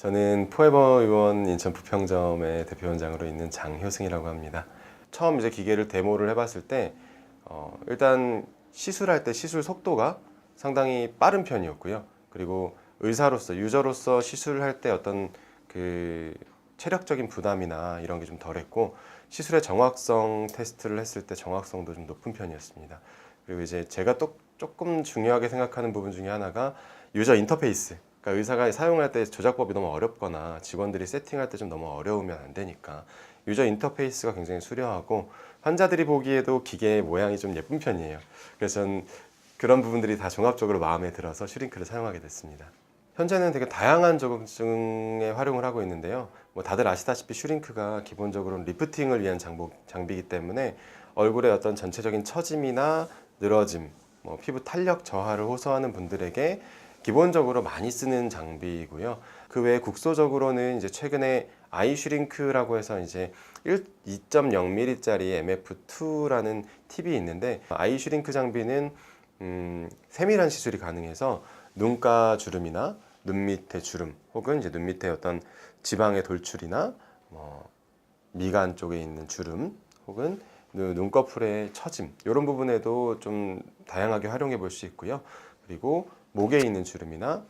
저는 포에버 의원 인천 부평점의 대표원장으로 있는 장효승이라고 합니다. 처음 이제 기계를 데모를 해봤을 때 일단 시술할 때 시술 속도가 상당히 빠른 편이었고요. 그리고 의사로서 유저로서 시술할 때 어떤 그 체력적인 부담이나 이런 게 좀 덜했고 시술의 정확성 테스트를 했을 때 정확성도 좀 높은 편이었습니다. 그리고 이제 제가 또 조금 중요하게 생각하는 부분 중에 하나가 유저 인터페이스. 그러니까 의사가 사용할 때 조작법이 너무 어렵거나 직원들이 세팅할 때 좀 너무 어려우면 안 되니까 유저 인터페이스가 굉장히 수려하고 환자들이 보기에도 기계의 모양이 좀 예쁜 편이에요. 그래서 저는 그런 부분들이 다 종합적으로 마음에 들어서 슈링크를 사용하게 됐습니다. 현재는 되게 다양한 조경증에 활용을 하고 있는데요. 뭐 다들 아시다시피 슈링크가 기본적으로 리프팅을 위한 장비이기 때문에 얼굴의 어떤 전체적인 처짐이나 늘어짐, 뭐 피부 탄력 저하를 호소하는 분들에게 기본적으로 많이 쓰는 장비이고요. 그 외에 국소적으로는 이제 최근에 아이 슈링크라고 해서 이제 2.0mm짜리 MF2라는 팁이 있는데 아이 슈링크 장비는 세밀한 시술이 가능해서 눈가 주름이나 눈 밑에 주름 혹은 이제 눈 밑에 어떤 지방의 돌출이나 뭐 미간 쪽에 있는 주름 혹은 눈꺼풀의 처짐 이런 부분에도 좀 다양하게 활용해 볼 수 있고요. 그리고 목에 있는 주름이나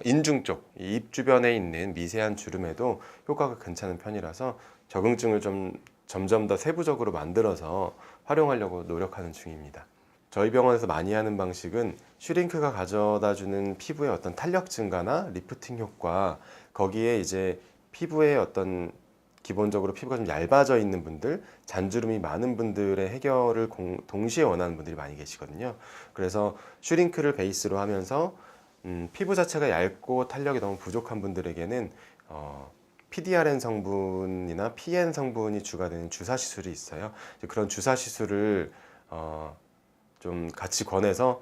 인중 쪽, 입 주변에 있는 미세한 주름에도 효과가 괜찮은 편이라서 적응증을 좀 점점 더 세부적으로 만들어서 활용하려고 노력하는 중입니다. 저희 병원에서 많이 하는 방식은 슈링크가 가져다 주는 피부의 어떤 탄력 증가나 리프팅 효과, 거기에 이제 피부의 어떤 기본적으로 피부가 좀 얇아져 있는 분들, 잔주름이 많은 분들의 해결을 동시에 원하는 분들이 많이 계시거든요. 그래서 슈링크를 베이스로 하면서 피부 자체가 얇고 탄력이 너무 부족한 분들에게는 PDRN 성분이나 PN 성분이 주가되는 주사 시술이 있어요. 그런 주사 시술을 좀 같이 권해서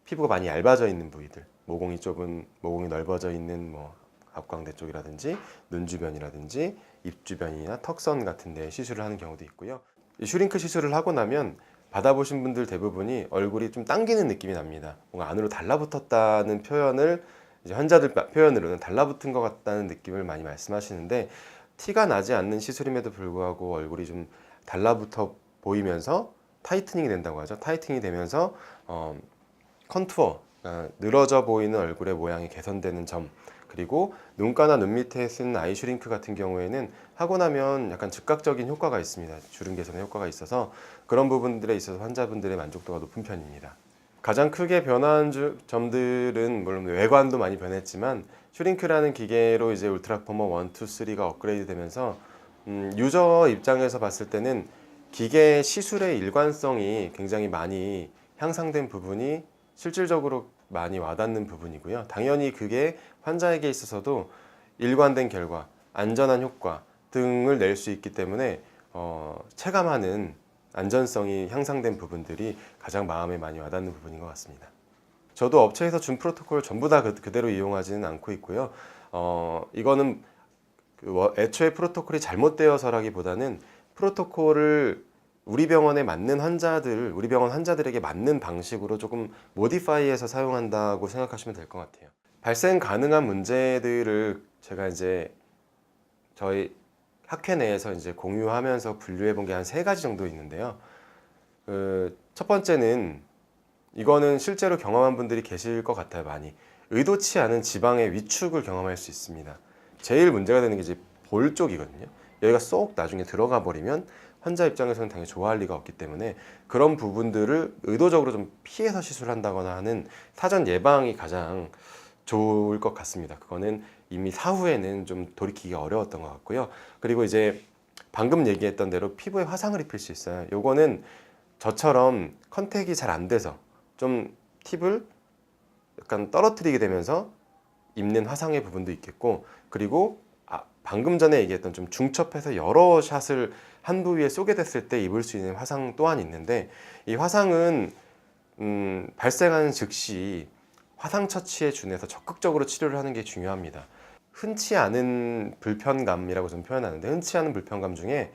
피부가 많이 얇아져 있는 부위들, 모공이 좁은, 모공이 넓어져 있는 뭐 앞광대 쪽이라든지 눈 주변이라든지 입 주변이나 턱선 같은 데 시술을 하는 경우도 있고요. 이 슈링크 시술을 하고 나면 받아보신 분들 대부분이 얼굴이 좀 당기는 느낌이 납니다. 뭔가 안으로 달라붙었다는 표현을 이제 환자들 표현으로는 달라붙은 것 같다는 느낌을 많이 말씀하시는데 티가 나지 않는 시술임에도 불구하고 얼굴이 좀 달라붙어 보이면서 타이트닝이 된다고 하죠. 타이트닝이 되면서 컨투어, 그러니까 늘어져 보이는 얼굴의 모양이 개선되는 점, 그리고 눈가나 눈 밑에 쓴 아이 슈링크 같은 경우에는 하고 나면 약간 즉각적인 효과가 있습니다. 주름 개선에 효과가 있어서 그런 부분들에 있어서 환자분들의 만족도가 높은 편입니다. 가장 크게 변화한 점들은 물론 외관도 많이 변했지만 슈링크라는 기계로 이제 울트라 퍼머 1, 2, 3가 업그레이드 되면서 유저 입장에서 봤을 때는 기계 시술의 일관성이 굉장히 많이 향상된 부분이 실질적으로 많이 와닿는 부분이고요. 당연히 그게 환자에게 있어서도 일관된 결과, 안전한 효과 등을 낼 수 있기 때문에 체감하는 안전성이 향상된 부분들이 가장 마음에 많이 와닿는 부분인 것 같습니다. 저도 업체에서 준 프로토콜 전부 다 그대로 이용하지는 않고 있고요. 이거는 애초에 프로토콜이 잘못되어서라기보다는 프로토콜을 우리 병원에 맞는 환자들, 우리 병원 환자들에게 맞는 방식으로 조금 모디파이해서 사용한다고 생각하시면 될 것 같아요. 발생 가능한 문제들을 제가 이제 저희 학회 내에서 이제 공유하면서 분류해 본 게 한 3가지 정도 있는데요. 첫 번째는 이거는 실제로 경험한 분들이 계실 것 같아요, 많이. 의도치 않은 지방의 위축을 경험할 수 있습니다. 제일 문제가 되는 게 이제 볼 쪽이거든요. 여기가 쏙 나중에 들어가 버리면 환자 입장에서는 당연히 좋아할 리가 없기 때문에 그런 부분들을 의도적으로 좀 피해서 시술한다거나 하는 사전 예방이 가장 좋을 것 같습니다. 그거는 이미 사후에는 좀 돌이키기가 어려웠던 것 같고요. 그리고 이제 방금 얘기했던 대로 피부에 화상을 입힐 수 있어요. 요거는 저처럼 컨택이 잘 안 돼서 좀 팁을 약간 떨어뜨리게 되면서 입는 화상의 부분도 있겠고, 그리고 방금 전에 얘기했던 좀 중첩해서 여러 샷을 한 부위에 쏘게 됐을 때 입을 수 있는 화상 또한 있는데, 이 화상은 발생하는 즉시 화상 처치에 준해서 적극적으로 치료를 하는 게 중요합니다. 흔치 않은 불편감이라고 좀 표현하는데, 흔치 않은 불편감 중에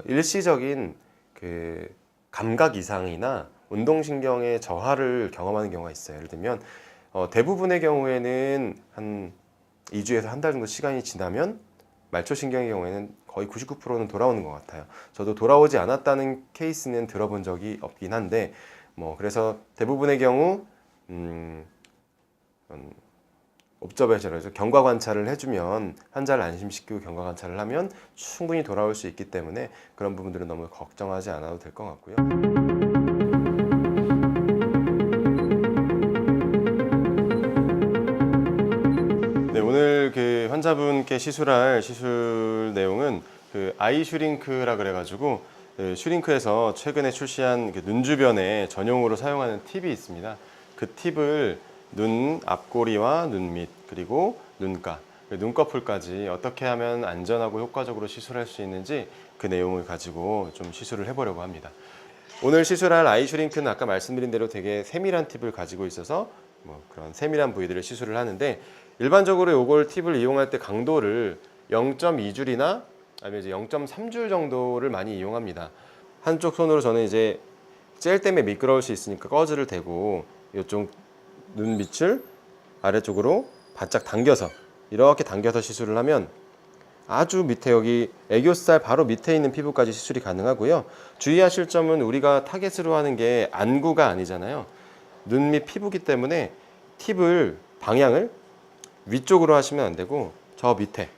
일시적인 그 감각 이상이나 운동신경의 저하를 경험하는 경우가 있어요. 예를 들면 대부분의 경우에는 한 2주에서 한 달 정도 시간이 지나면 말초신경의 경우에는 거의 99%는 돌아오는 것 같아요. 저도 돌아오지 않았다는 케이스는 들어본 적이 없긴 한데 그래서 대부분의 경우 옵저베이션에서 경과 관찰을 해주면 환자를 안심시키고 경과 관찰을 하면 충분히 돌아올 수 있기 때문에 그런 부분들은 너무 걱정하지 않아도 될 것 같고요. 네, 오늘 그 환자분께 시술할 시술 내용은 그 아이 슈링크라 그래가지고 그 슈링크에서 최근에 출시한 그 눈 주변에 전용으로 사용하는 팁이 있습니다. 그 팁을 눈 앞꼬리와 눈 밑 그리고 눈가, 눈꺼풀까지 어떻게 하면 안전하고 효과적으로 시술할 수 있는지 그 내용을 가지고 좀 시술을 해보려고 합니다. 오늘 시술할 아이 슈링크는 아까 말씀드린 대로 되게 세밀한 팁을 가지고 있어서 그런 세밀한 부위들을 시술을 하는데 일반적으로 이걸 팁을 이용할 때 강도를 0.2줄이나 아니면 이제 0.3줄 정도를 많이 이용합니다. 한쪽 손으로 저는 이제 젤 때문에 미끄러울 수 있으니까 꺼즈를 대고 이쪽 눈 밑을 아래쪽으로 바짝 당겨서 이렇게 당겨서 시술을 하면 아주 밑에 여기 애교살 바로 밑에 있는 피부까지 시술이 가능하고요. 주의하실 점은 우리가 타겟으로 하는 게 안구가 아니잖아요. 눈 밑 피부기 때문에 팁을 방향을 위쪽으로 하시면 안 되고 저 밑에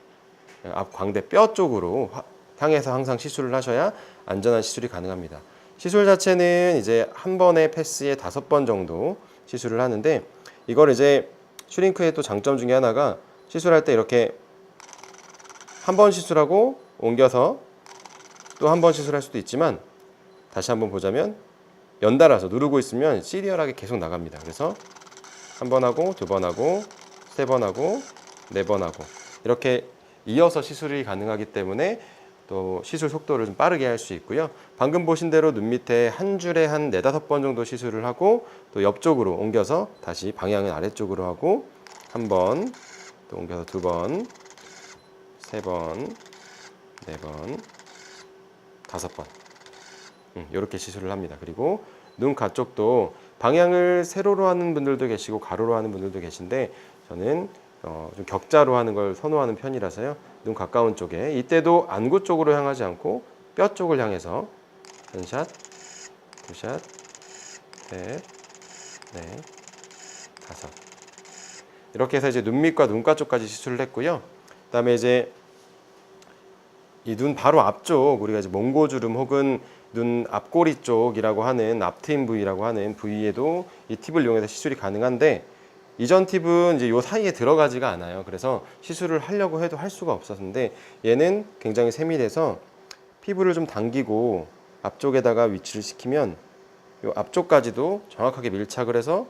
앞 광대 뼈 쪽으로 향해서 항상 시술을 하셔야 안전한 시술이 가능합니다. 시술 자체는 이제 한 번의 패스에 5번 정도 시술을 하는데 이걸 이제 슈링크의 또 장점 중에 하나가 시술할 때 이렇게 한 번 시술하고 옮겨서 또 한 번 시술할 수도 있지만 다시 한번 보자면 연달아서 누르고 있으면 시리얼하게 계속 나갑니다. 그래서 한 번 하고 두 번 하고 세 번 하고 네 번 하고 이렇게 이어서 시술이 가능하기 때문에 또 시술 속도를 좀 빠르게 할 수 있고요. 방금 보신 대로 눈 밑에 한 줄에 한 4, 5번 정도 시술을 하고 또 옆쪽으로 옮겨서 다시 방향은 아래쪽으로 하고 한 번, 또 옮겨서 두 번, 세 번, 네 번, 5번 이렇게 시술을 합니다. 그리고 눈 가쪽도 방향을 세로로 하는 분들도 계시고 가로로 하는 분들도 계신데 저는 좀 격자로 하는 걸 선호하는 편이라서요. 눈 가까운 쪽에 이때도 안구 쪽으로 향하지 않고 뼈 쪽을 향해서 한 샷, 두 샷, 셋, 넷, 5 이렇게 해서 이제 눈 밑과 눈가 쪽까지 시술을 했고요. 그다음에 이제 이 눈 바로 앞쪽 우리가 이제 몽고주름 혹은 눈 앞꼬리 쪽이라고 하는 앞트임 부위라고 하는 부위에도 이 팁을 이용해서 시술이 가능한데 이전 팁은 이제 요 사이에 들어가지가 않아요. 그래서 시술을 하려고 해도 할 수가 없었는데 얘는 굉장히 세밀해서 피부를 좀 당기고 앞쪽에다가 위치를 시키면 요 앞쪽까지도 정확하게 밀착을 해서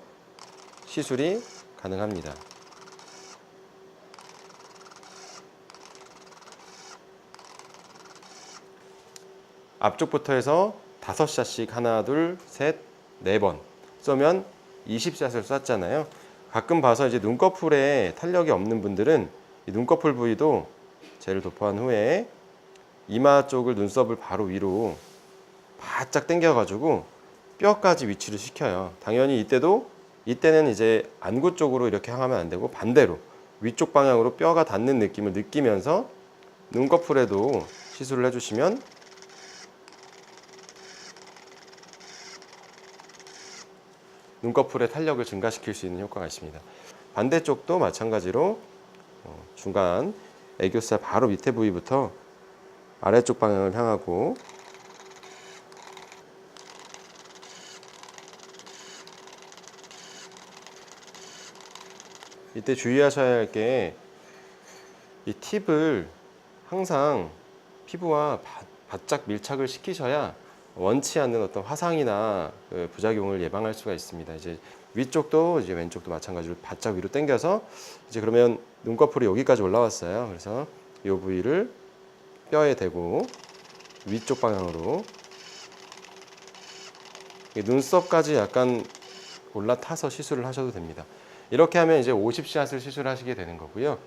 시술이 가능합니다. 앞쪽부터 해서 5샷씩 하나, 둘, 셋, 4번 쏘면 20샷을 쐈잖아요. 가끔 봐서 이제 눈꺼풀에 탄력이 없는 분들은 이 눈꺼풀 부위도 젤을 도포한 후에 이마 쪽을 눈썹을 바로 위로 바짝 당겨가지고 뼈까지 위치를 시켜요. 당연히 이때는 이제 안구 쪽으로 이렇게 향하면 안 되고 반대로 위쪽 방향으로 뼈가 닿는 느낌을 느끼면서 눈꺼풀에도 시술을 해주시면 눈꺼풀의 탄력을 증가시킬 수 있는 효과가 있습니다. 반대쪽도 마찬가지로 중간 애교살 바로 밑에 부위부터 아래쪽 방향을 향하고 이때 주의하셔야 할 게 이 팁을 항상 피부와 바짝 밀착을 시키셔야 원치 않는 어떤 화상이나 부작용을 예방할 수가 있습니다. 이제 위쪽도 이제 왼쪽도 마찬가지로 바짝 위로 당겨서 이제 그러면 눈꺼풀이 여기까지 올라왔어요. 그래서 이 부위를 뼈에 대고 위쪽 방향으로 눈썹까지 약간 올라타서 시술을 하셔도 됩니다. 이렇게 하면 이제 50샷을 시술하시게 되는 거고요.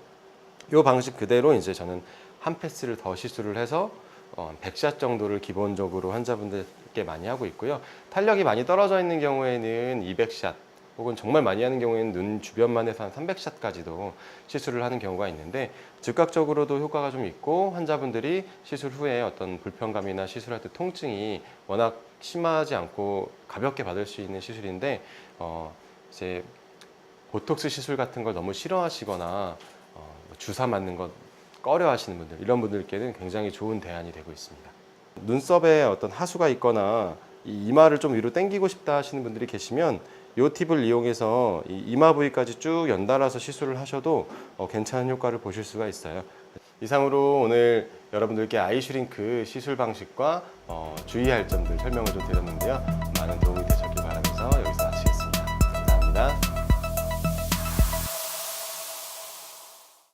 이 방식 그대로 이제 저는 한 패스를 더 시술을 해서 100샷 정도를 기본적으로 환자분들께 많이 하고 있고요. 탄력이 많이 떨어져 있는 경우에는 200샷 혹은 정말 많이 하는 경우에는 눈 주변만 해서 한 300샷까지도 시술을 하는 경우가 있는데 즉각적으로도 효과가 좀 있고 환자분들이 시술 후에 어떤 불편감이나 시술할 때 통증이 워낙 심하지 않고 가볍게 받을 수 있는 시술인데 이제 보톡스 시술 같은 걸 너무 싫어하시거나 주사 맞는 것 꺼려 하시는 분들 이런 분들께는 굉장히 좋은 대안이 되고 있습니다. 눈썹에 어떤 하수가 있거나 이 이마를 좀 위로 당기고 싶다 하시는 분들이 계시면 이 팁을 이용해서 이 이마 부위까지 쭉 연달아서 시술을 하셔도 괜찮은 효과를 보실 수가 있어요. 이상으로 오늘 여러분들께 아이슈링크 시술 방식과 주의할 점들 설명을 좀 드렸는데요. 많은 도움이